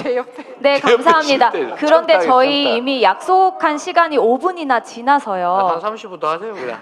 제 옆에. 네, 제 옆에 감사합니다. 쉴 때 그런데 청탁에 저희 청탁. 이미 약속한 시간이 5분이나 지나서요. 한 30분 더 하세요 그냥.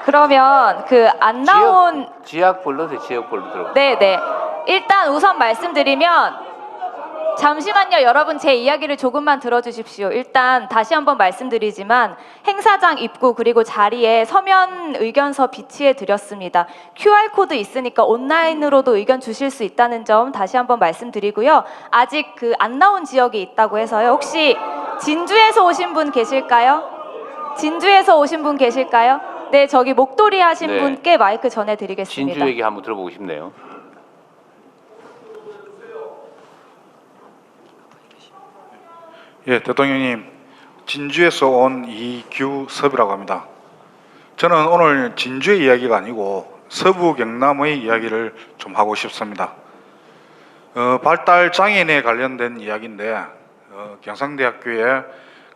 그러면 그 안 나온 지역 불러서 지역별로 들어. 네네. 일단 우선 말씀드리면 잠시만요, 여러분 제 이야기를 조금만 들어주십시오. 일단 다시 한번 말씀드리지만 행사장 입구 그리고 자리에 서면 의견서 비치해 드렸습니다. QR코드 있으니까 온라인으로도 의견 주실 수 있다는 점 다시 한번 말씀드리고요. 아직 그 안 나온 지역이 있다고 해서요. 혹시 진주에서 오신 분 계실까요? 진주에서 오신 분 계실까요? 네, 저기 목도리 하신 네. 분께 마이크 전해드리겠습니다. 진주 얘기 한번 들어보고 싶네요. 예, 대통령님, 진주에서 온 이규섭이라고 합니다. 저는 오늘 진주의 이야기가 아니고 서부 경남의 이야기를 좀 하고 싶습니다. 발달 장애인에 관련된 이야기인데 경상대학교에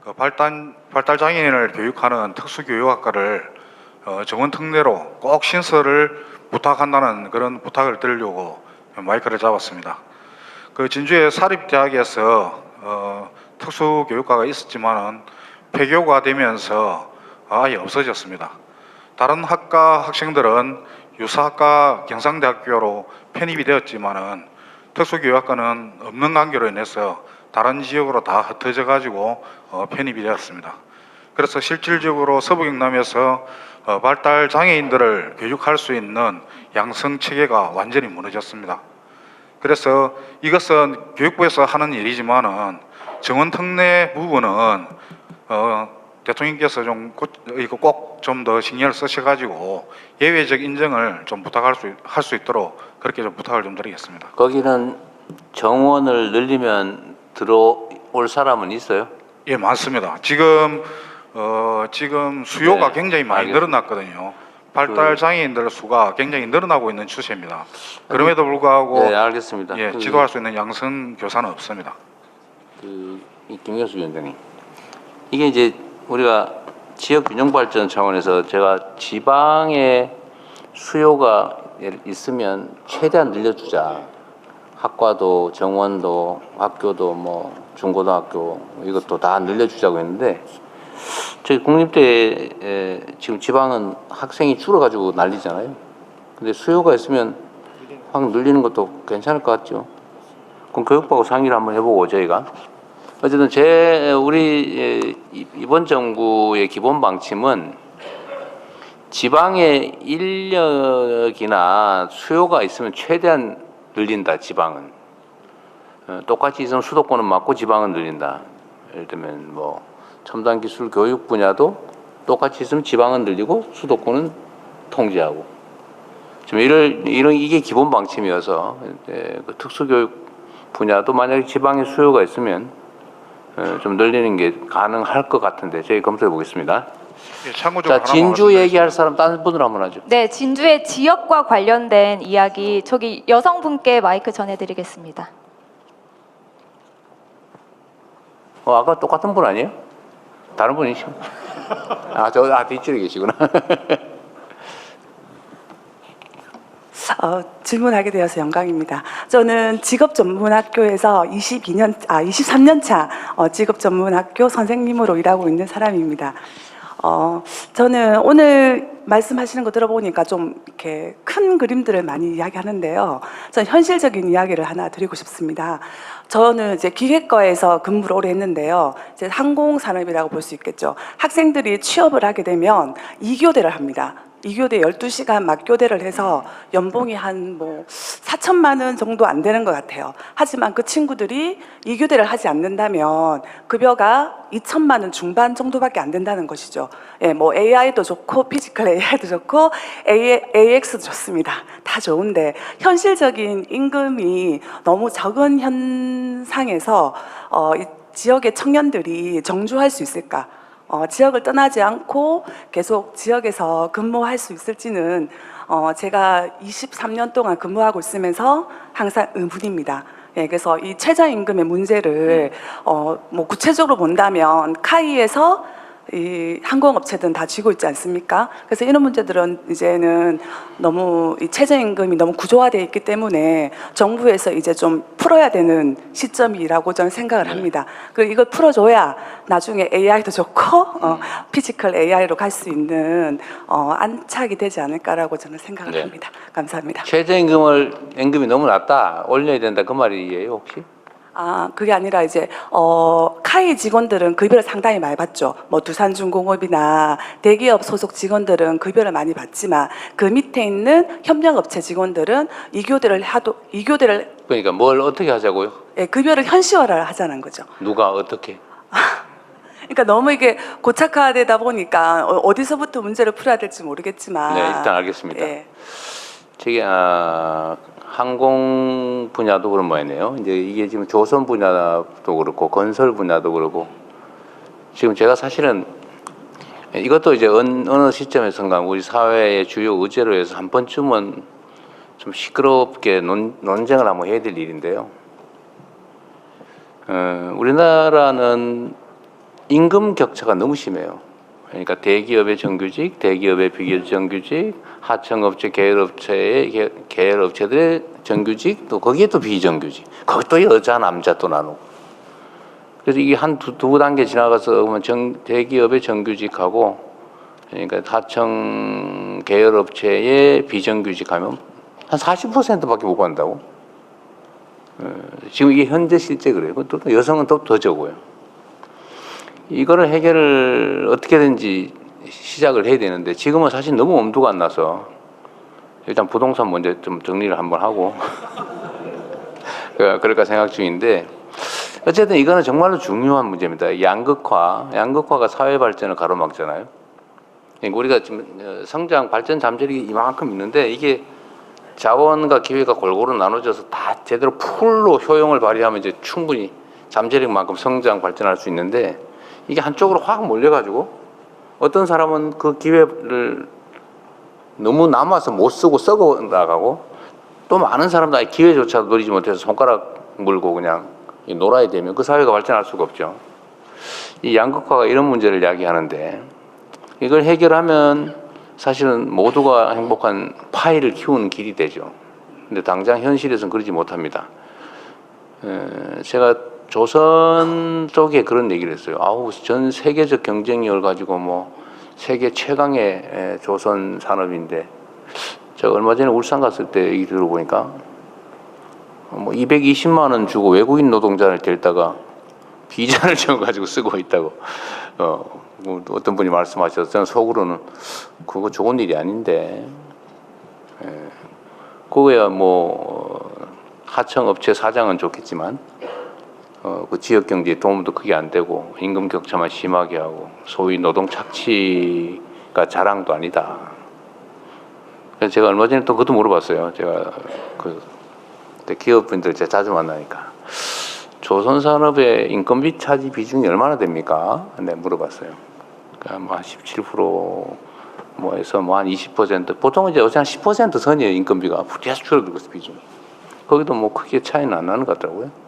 그 발달 장애인을 교육하는 특수교육학과를 정원 특례로 꼭 신설을 부탁한다는 그런 부탁을 드리려고 마이크를 잡았습니다. 그 진주의 사립대학에서 특수교육과가 있었지만은 폐교가 되면서 아예 없어졌습니다. 다른 학과 학생들은 유사학과 경상대학교로 편입이 되었지만은 특수교육학과는 없는 관계로 인해서 다른 지역으로 다 흩어져 가지고 편입이 되었습니다. 그래서 실질적으로 서부경남에서 발달 장애인들을 교육할 수 있는 양성 체계가 완전히 무너졌습니다. 그래서 이것은 교육부에서 하는 일이지만은 정원 특례 부분은 대통령께서 좀 꼭 좀 더 신경을 쓰셔가지고 예외적 인정을 좀 할 수 있도록 그렇게 좀 부탁을 좀 드리겠습니다. 거기는 정원을 늘리면 들어올 사람은 있어요? 예, 많습니다. 지금 수요가 네, 굉장히 많이 알겠습니다. 늘어났거든요. 발달 장애인들 수가 굉장히 늘어나고 있는 추세입니다. 그럼에도 불구하고 네, 알겠습니다. 예, 지도할 수 있는 양성 교사는 없습니다. 이 김경수 위원장님, 이게 이제 우리가 지역 균형 발전 차원에서 제가 지방에 수요가 있으면 최대한 늘려주자. 학과도 정원도 학교도 뭐 중고등학교 이것도 다 늘려주자고 했는데 저희 국립대에 지금 지방은 학생이 줄어가지고 난리잖아요. 근데 수요가 있으면 확 늘리는 것도 괜찮을 것 같죠. 그럼 교육부하고 상의를 한번 해보고 저희가 어쨌든 우리 이번 정부의 기본 방침은 지방의 인력이나 수요가 있으면 최대한 늘린다. 지방은 똑같이 있으면 수도권은 막고 지방은 늘린다. 예를 들면 뭐 첨단 기술 교육 분야도 똑같이 있으면 지방은 늘리고 수도권은 통제하고 지금 이게 기본 방침이어서 그 특수교육 분야도 만약에 지방에 수요가 있으면 좀 늘리는 게 가능할 것 같은데 저희 검토해 보겠습니다. 예, 참고적으로 자, 진주 얘기할 사람 다른 분으로 한번 하죠. 네, 진주의 지역과 관련된 이야기 저기 여성분께 마이크 전해드리겠습니다. 아까 똑같은 분 아니에요? 다른 분이시죠? 뒷줄에 계시구나. 질문하게 되어서 영광입니다. 저는 직업전문학교에서 23년 차 직업전문학교 선생님으로 일하고 있는 사람입니다. 저는 오늘 말씀하시는 거 들어보니까 좀 이렇게 큰 그림들을 많이 이야기하는데요. 저는 현실적인 이야기를 하나 드리고 싶습니다. 저는 이제 기계과에서 근무를 오래 했는데요. 이제 항공산업이라고 볼 수 있겠죠. 학생들이 취업을 하게 되면 2교대를 합니다. 2교대 12시간 맞교대를 해서 연봉이 한 4천만 원 정도 안 되는 것 같아요. 하지만 그 친구들이 2교대를 하지 않는다면 급여가 2천만 원 중반 정도밖에 안 된다는 것이죠. 예, 뭐 AI도 좋고 피지컬 AI도 좋고 AX도 좋습니다. 다 좋은데 현실적인 임금이 너무 적은 현상에서 이 지역의 청년들이 정주할 수 있을까? 지역을 떠나지 않고 계속 지역에서 근무할 수 있을지는 제가 23년 동안 근무하고 있으면서 항상 의문입니다. 예, 그래서 이 최저임금의 문제를 뭐 구체적으로 본다면 카이에서 이 항공업체들은 다 쥐고 있지 않습니까? 그래서 이런 문제들은 이제는 너무 이 최저임금이 너무 구조화되어 있기 때문에 정부에서 이제 좀 풀어야 되는 시점이라고 저는 생각을 합니다. 그리고 이걸 풀어줘야 나중에 AI도 좋고 피지컬 AI로 갈 수 있는 안착이 되지 않을까라고 저는 생각을 네. 합니다. 감사합니다. 임금이 너무 낮다 올려야 된다 그 말이에요 혹시? 아, 그게 아니라 이제 카이 직원들은 급여를 상당히 많이 받죠. 뭐 두산중공업이나 대기업 소속 직원들은 급여를 많이 받지만 그 밑에 있는 협력업체 직원들은 이교대를 그러니까 뭘 어떻게 하자고요? 예, 급여를 현실화를 하자는 거죠. 누가 어떻게? 그러니까 너무 이게 고착화되다 보니까 어디서부터 문제를 풀어야 될지 모르겠지만 네, 일단 알겠습니다. 예. 저기 항공 분야도 그런 모양이네요. 이제 이게 지금 조선 분야도 그렇고 건설 분야도 그렇고 지금 제가 사실은 이것도 이제 어느 시점에선가 우리 사회의 주요 의제로 해서 한 번쯤은 좀 시끄럽게 논쟁을 한번 해야 될 일인데요. 우리나라는 임금 격차가 너무 심해요. 그러니까 대기업의 정규직, 대기업의 비정규직, 하청업체, 계열업체들의 정규직, 또 거기에 또 비정규직, 거기 또 여자, 남자 또 나누고. 그래서 이게 한 두 단계 지나가서 보면 대기업의 정규직하고, 그러니까 하청 계열업체의 비정규직하면 한 40%밖에 못 받는다고. 지금 이게 현재 실제 그래요. 또 여성은 또 더 적어요. 이거를 해결을 어떻게든지 시작을 해야 되는데 지금은 사실 너무 엄두가 안 나서 일단 부동산 먼저 좀 정리를 한번 하고 그럴까 생각 중인데 어쨌든 이거는 정말로 중요한 문제입니다. 양극화가 사회 발전을 가로막잖아요. 우리가 지금 성장 발전 잠재력이 이만큼 있는데 이게 자원과 기회가 골고루 나눠져서 다 제대로 풀로 효용을 발휘하면 이제 충분히 잠재력만큼 성장 발전할 수 있는데 이게 한쪽으로 확 몰려가지고 어떤 사람은 그 기회를 너무 남아서 못 쓰고 썩어 나가고 또 많은 사람들 기회조차 누리지 못해서 손가락 물고 그냥 놀아야 되면 그 사회가 발전할 수가 없죠. 이 양극화가 이런 문제를 이야기하는데 이걸 해결하면 사실은 모두가 행복한 파이를 키우는 길이 되죠. 근데 당장 현실에서는 그러지 못합니다. 제가 조선 쪽에 그런 얘기를 했어요. 전 세계적 경쟁력을 가지고 뭐 세계 최강의 조선 산업인데 제가 얼마 전에 울산 갔을 때 얘기 들어보니까 뭐 220만 원 주고 외국인 노동자를 데려다가 비자를 줘가지고 쓰고 있다고 어떤 분이 말씀하셔서 저는 속으로는 그거 좋은 일이 아닌데 그거야 뭐 하청업체 사장은 좋겠지만 그 지역 경제에 도움도 크게 안 되고 임금 격차만 심하게 하고 소위 노동 착취가 자랑도 아니다. 그래서 제가 얼마 전에 또 그것도 물어봤어요. 제가 기업분들 제가 자주 만나니까 조선 산업의 인건비 차지 비중이 얼마나 됩니까? 네, 물어봤어요. 그러니까 뭐 한 17% 뭐해서 뭐 한 20% 보통 이제 어제 한 10% 선이에요 인건비가 계속 줄어들고 있어 비중이. 거기도 뭐 크게 차이는 안 나는 것 같더라고요.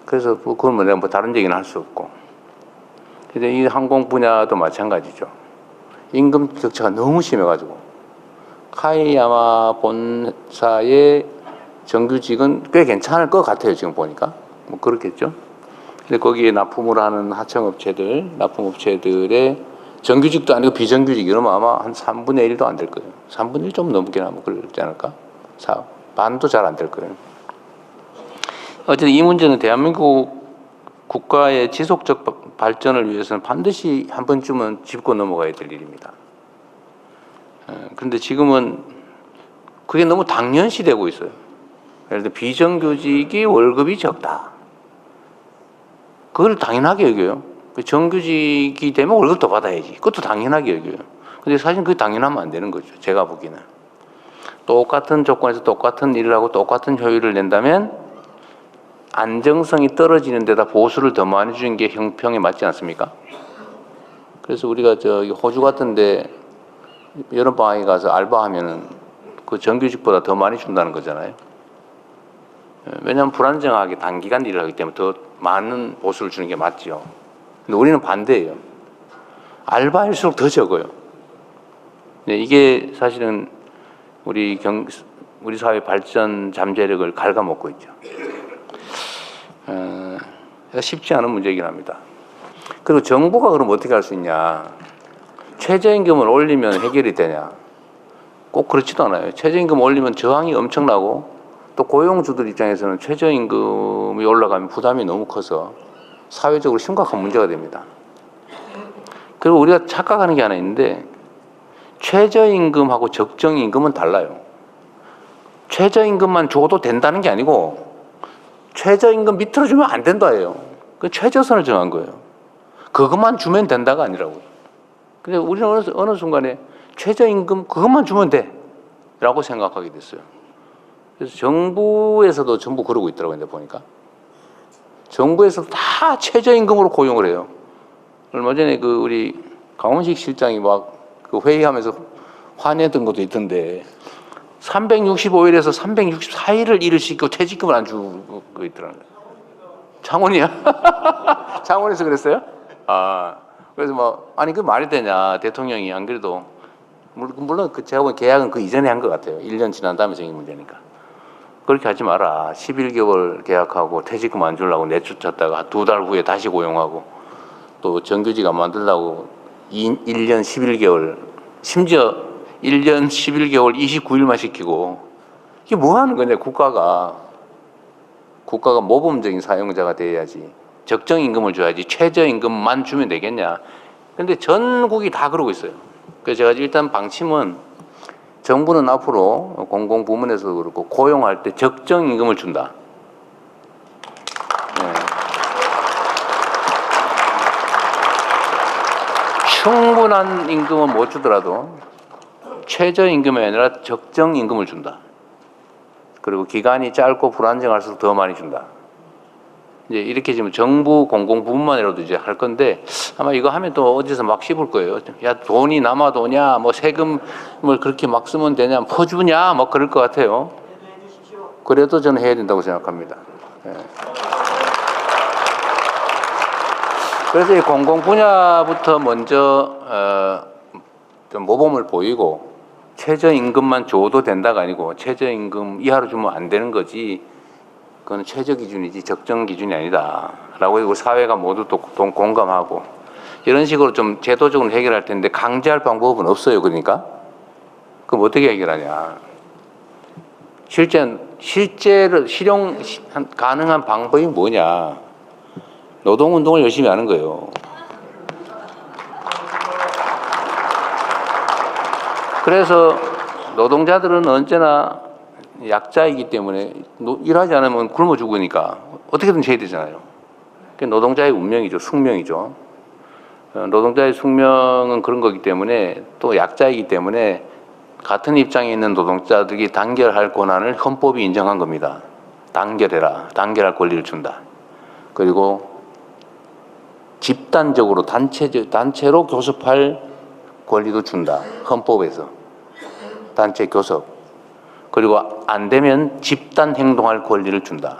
그래서 그건 뭐 내가 뭐 다른 얘기는 할 수 없고. 근데 이 항공 분야도 마찬가지죠. 임금 격차가 너무 심해가지고 카이야마 본사의 정규직은 꽤 괜찮을 것 같아요 지금 보니까 뭐 그렇겠죠. 근데 거기에 납품을 하는 납품업체들의 정규직도 아니고 비정규직 이러면 아마 한 3분의 1도 안 될 거예요. 3분의 1 좀 넘게 나면 그러지 않을까? 반도 잘 안 될 거예요. 어쨌든 이 문제는 대한민국 국가의 지속적 발전을 위해서는 반드시 한 번쯤은 짚고 넘어가야 될 일입니다. 그런데 지금은 그게 너무 당연시되고 있어요. 예를 들어 비정규직이 월급이 적다. 그걸 당연하게 여겨요. 정규직이 되면 월급 더 받아야지. 그것도 당연하게 여겨요. 근데 사실 그게 당연하면 안 되는 거죠. 제가 보기에는. 똑같은 조건에서 똑같은 일을 하고 똑같은 효율을 낸다면 안정성이 떨어지는 데다 보수를 더 많이 주는 게 형평에 맞지 않습니까? 그래서 우리가 호주 같은데 여름방학에 가서 알바하면은 그 정규직보다 더 많이 준다는 거잖아요. 왜냐하면 불안정하게 단기간 일을 하기 때문에 더 많은 보수를 주는 게 맞죠. 근데 우리는 반대예요. 알바일수록 더 적어요. 네, 이게 사실은 우리 사회 발전 잠재력을 갉아먹고 있죠. 쉽지 않은 문제이긴 합니다. 그리고 정부가 그럼 어떻게 할 수 있냐? 최저임금을 올리면 해결이 되냐? 꼭 그렇지도 않아요. 최저임금 올리면 저항이 엄청나고 또 고용주들 입장에서는 최저임금이 올라가면 부담이 너무 커서 사회적으로 심각한 문제가 됩니다. 그리고 우리가 착각하는 게 하나 있는데 최저임금하고 적정임금은 달라요. 최저임금만 줘도 된다는 게 아니고 최저임금 밑으로 주면 안 된다예요. 그 최저선을 정한 거예요. 그것만 주면 된다가 아니라고요. 근데 우리는 어느 순간에 최저임금 그것만 주면 돼 라고 생각하게 됐어요. 그래서 정부에서도 전부 그러고 있더라고요. 근데 보니까 정부에서도 다 최저임금으로 고용을 해요. 얼마 전에 그 우리 강원식 실장이 막 그 회의하면서 화내던 것도 있던데 365일에서 364일을 일을 시키고 퇴직금을 안 주고 있더라고요. 창원이야? 창원에서 그랬어요? 아, 그래서 뭐 아니 그 말이 되냐? 대통령이 안 그래도 물론 그 제가 보기엔 계약은 그 이전에 한 것 같아요. 1년 지난 다음에 생긴 문제니까. 그렇게 하지 마라. 11개월 계약하고 퇴직금 안 주려고 내쫓았다가 2달 후에 다시 고용하고 또 정규직 안 만들려고 1년 11개월 심지어 1년 11개월 29일만 시키고 이게 뭐 하는 거냐? 국가가 모범적인 사용자가 돼야지. 적정임금을 줘야지 최저임금만 주면 되겠냐? 근데 전국이 다 그러고 있어요. 그래서 제가 일단 방침은 정부는 앞으로 공공부문에서도 그렇고 고용할 때 적정임금을 준다. 네. 충분한 임금은 못 주더라도 최저임금이 아니라 적정임금을 준다. 그리고 기간이 짧고 불안정할수록 더 많이 준다. 이제 이렇게 지금 정부 공공부문만이라도 이제 할 건데 아마 이거 하면 또 어디서 막 씹을 거예요. 야 돈이 남아도냐, 뭐 세금을 그렇게 막 쓰면 되냐, 퍼주냐, 뭐 그럴 것 같아요. 그래도 저는 해야 된다고 생각합니다. 네. 그래서 이 공공 분야부터 먼저 좀 모범을 보이고 최저임금만 줘도 된다가 아니고 최저임금 이하로 주면 안 되는 거지. 그건 최저 기준이지 적정 기준이 아니다라고 해서 사회가 모두 또 공감하고 이런 식으로 좀 제도적으로 해결할 텐데 강제할 방법은 없어요. 그러니까 그럼 어떻게 해결하냐? 실제로 실용 가능한 방법이 뭐냐? 노동운동을 열심히 하는 거예요. 그래서 노동자들은 언제나 약자이기 때문에 일하지 않으면 굶어 죽으니까 어떻게든 해야 되잖아요. 그게 노동자의 운명이죠. 숙명이죠. 노동자의 숙명은 그런 거기 때문에 또 약자이기 때문에 같은 입장에 있는 노동자들이 단결할 권한을 헌법이 인정한 겁니다. 단결해라. 단결할 권리를 준다. 그리고 집단적으로 단체로 교섭할 권리도 준다. 헌법에서. 단체 교섭. 그리고 안 되면 집단 행동할 권리를 준다.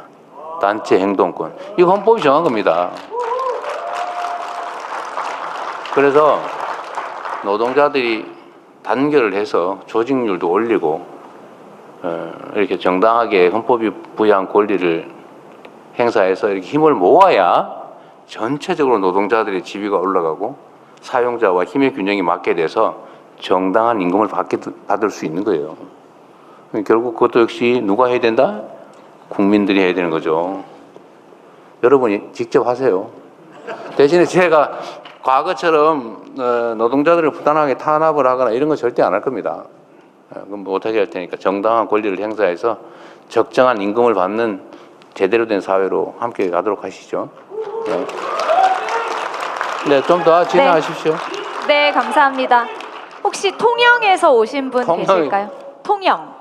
단체 행동권. 이거 헌법이 정한 겁니다. 그래서 노동자들이 단결을 해서 조직률도 올리고 이렇게 정당하게 헌법이 부여한 권리를 행사해서 이렇게 힘을 모아야 전체적으로 노동자들의 지위가 올라가고 사용자와 힘의 균형이 맞게 돼서 정당한 임금을 받을 수 있는 거예요. 결국 그것도 역시 누가 해야 된다? 국민들이 해야 되는 거죠. 여러분이 직접 하세요. 대신에 제가 과거처럼 노동자들을 부당하게 탄압을 하거나 이런 거 절대 안 할 겁니다. 그건 못하게 할 테니까 정당한 권리를 행사해서 적정한 임금을 받는 제대로 된 사회로 함께 가도록 하시죠. 네, 좀 더 진행하십시오. 네, 감사합니다. 혹시 통영에서 오신 분 계실까요? 통영.